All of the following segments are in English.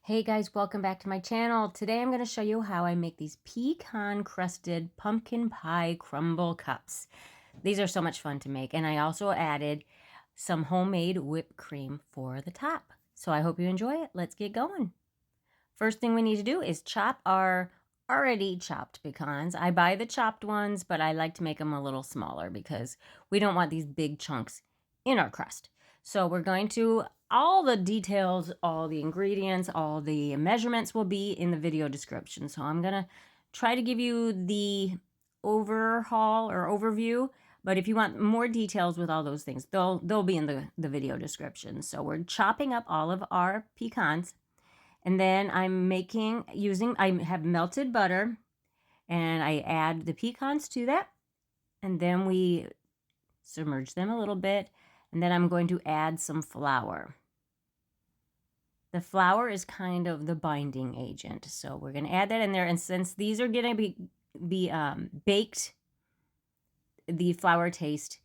Hey guys, welcome back to my channel. Today I'm going to show you how I make these pecan crusted pumpkin pie crumble cups. These are so much fun to make, and I also added some homemade whipped cream for the top. So I hope you enjoy it. Let's get going. First thing we need to do is chop our already chopped pecans. I buy the chopped ones, but I like to make them a little smaller because we don't want these big chunks in our crust. So we're going to, all the details, all the ingredients, all the measurements will be in the video description. So I'm going to try to give you the overhaul or overview, but if you want more details with all those things, they'll be in the video description. So we're chopping up all of our pecans, and then I'm I have melted butter, and I add the pecans to that, and then we submerge them a little bit. And then I'm going to add some flour. The flour is kind of the binding agent. So we're going to add that in there. And since these are going to be baked, the flour taste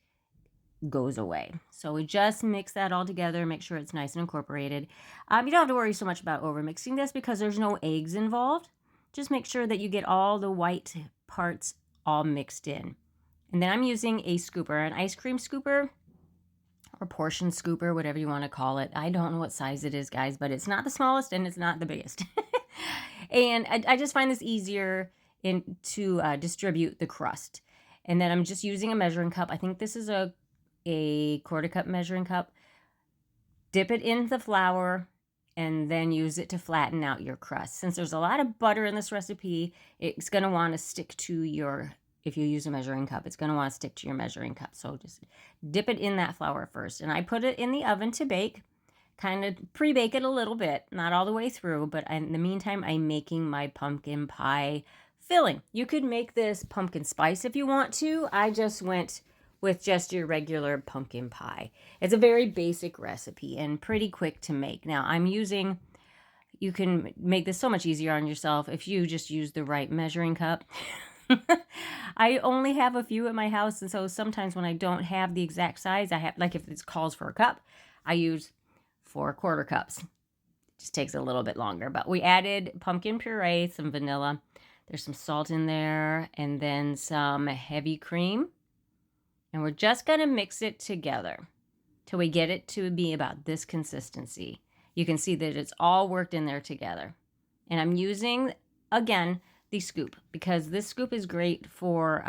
goes away. So we just mix that all together, make sure it's nice and incorporated. You don't have to worry so much about over mixing this because there's no eggs involved. Just make sure that you get all the white parts all mixed in. And then I'm using a scooper, an ice cream scooper, or portion scooper, whatever you want to call it. I don't know what size it is, guys, but it's not the smallest and it's not the biggest. And I just find this easier to distribute the crust. And then I'm just using a measuring cup. I think this is a quarter cup measuring cup. Dip it in the flour and then use it to flatten out your crust. Since there's a lot of butter in this recipe, it's going to want to stick to your, if you use a measuring cup, it's going to want to stick to your measuring cup. So just dip it in that flour first. And I put it in the oven to bake, kind of pre-bake it a little bit, not all the way through, but in the meantime, I'm making my pumpkin pie filling. You could make this pumpkin spice if you want to. I just went with just your regular pumpkin pie. It's a very basic recipe and pretty quick to make. Now you can make this so much easier on yourself if you just use the right measuring cup. I only have a few at my house, and so sometimes when I don't have the exact size, I have, like if it calls for a cup, I use 4 quarter cups. It just takes a little bit longer, but we added pumpkin puree, some vanilla. There's some salt in there, and then some heavy cream. And we're just going to mix it together till we get it to be about this consistency. You can see that it's all worked in there together. And I'm using, again, the scoop, because this scoop is great for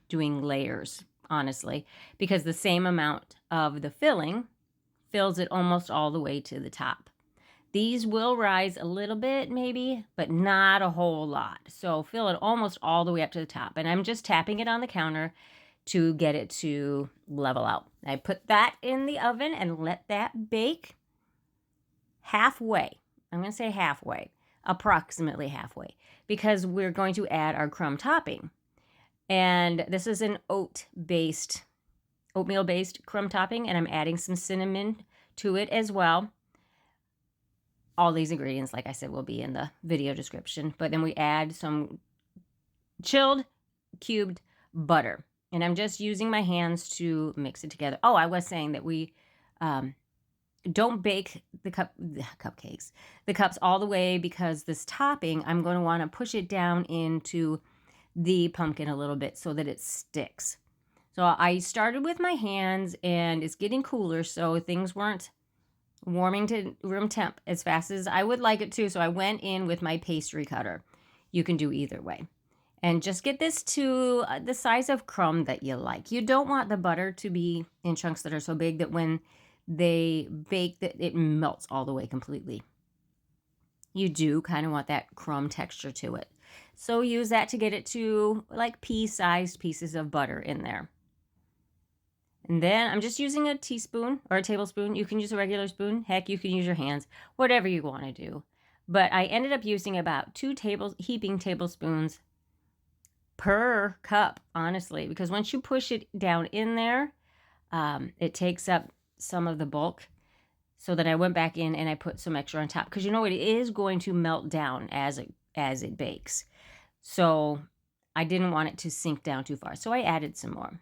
doing layers, honestly, because the same amount of the filling fills it almost all the way to the top. These will rise a little bit maybe, but not a whole lot. So fill it almost all the way up to the top. And I'm just tapping it on the counter to get it to level out. I put that in the oven and let that bake halfway. I'm going to say halfway, approximately halfway, because we're going to add our crumb topping. And this is an oatmeal-based crumb topping, and I'm adding some cinnamon to it as well. All these ingredients, like I said, will be in the video description. But then we add some chilled cubed butter. And I'm just using my hands to mix it together. Oh, I was saying that we don't bake the cups all the way, because this topping, I'm going to want to push it down into the pumpkin a little bit so that it sticks. So I started with my hands, and it's getting cooler, so things weren't warming to room temp as fast as I would like it to. So I went in with my pastry cutter. You can do either way. And just get this to the size of crumb that you like. You don't want the butter to be in chunks that are so big that when they bake that it melts all the way completely. You do kind of want that crumb texture to it. So use that to get it to like pea-sized pieces of butter in there. And then I'm just using a teaspoon or a tablespoon. You can use a regular spoon. Heck, you can use your hands, whatever you want to do. But I ended up using about 2 heaping tablespoons per cup, honestly, because once you push it down in there, it takes up some of the bulk. So that I went back in and I put some extra on top, because you know it is going to melt down as it bakes. So I didn't want it to sink down too far, so I added some more.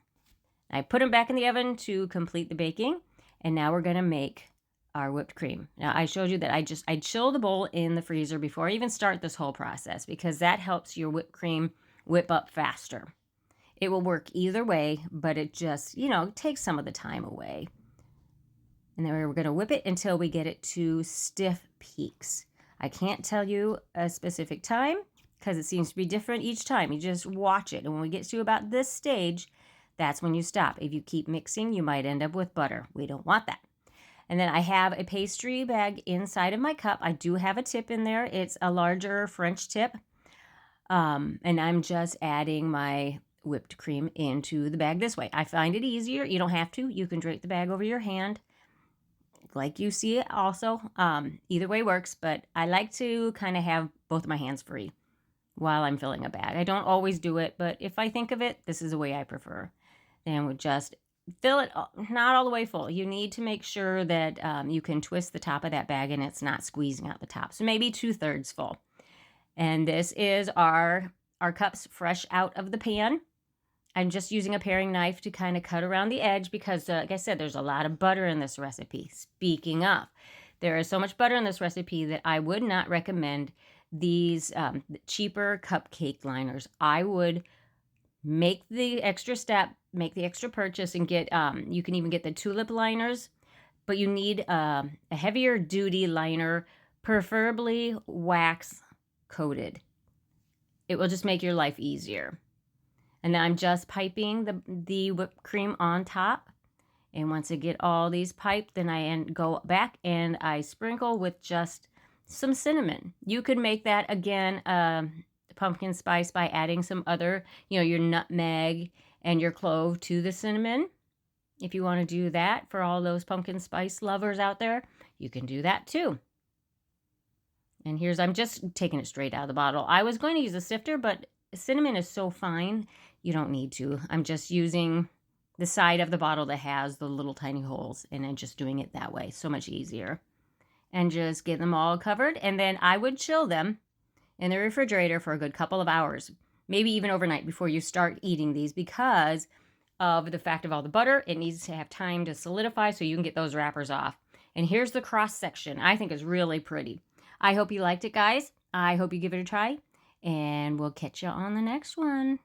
I put them back in the oven to complete the baking, and now we're going to make our whipped cream. Now, I showed you that I chill the bowl in the freezer before I even start this whole process because that helps your whipped cream whip up faster. It will work either way, but it just, takes some of the time away. And then we're going to whip it until we get it to stiff peaks. I can't tell you a specific time because it seems to be different each time. You just watch it. And when we get to about this stage, that's when you stop. If you keep mixing, you might end up with butter. We don't want that. And then I have a pastry bag inside of my cup. I do have a tip in there. It's a larger French tip. And I'm just adding my whipped cream into the bag this way. I find it easier. You don't have to. You can drape the bag over your hand like you see it also. Either way works, but I like to kind of have both of my hands free while I'm filling a bag. I don't always do it, but if I think of it, this is the way I prefer. Then we just fill it, not all the way full. You need to make sure that you can twist the top of that bag and it's not squeezing out the top. So maybe 2/3 full. And this is our cups fresh out of the pan. I'm just using a paring knife to kind of cut around the edge because, like I said, there's a lot of butter in this recipe. Speaking of, there is so much butter in this recipe that I would not recommend these cheaper cupcake liners. I would make the extra step, make the extra purchase, and get, you can even get the tulip liners, but you need a heavier duty liner, preferably wax coated. It will just make your life easier. And then I'm just piping the whipped cream on top. And once I get all these piped, then I go back and I sprinkle with just some cinnamon. You could make that, again, pumpkin spice by adding some other, your nutmeg and your clove to the cinnamon. If you want to do that for all those pumpkin spice lovers out there, you can do that too. And I'm just taking it straight out of the bottle. I was going to use a sifter, but cinnamon is so fine, you don't need to. I'm just using the side of the bottle that has the little tiny holes and then just doing it that way. So much easier. And just get them all covered. And then I would chill them in the refrigerator for a good couple of hours, maybe even overnight before you start eating these because of the fact of all the butter. It needs to have time to solidify so you can get those wrappers off. And here's the cross section. I think is really pretty. I hope you liked it, guys. I hope you give it a try. And we'll catch you on the next one.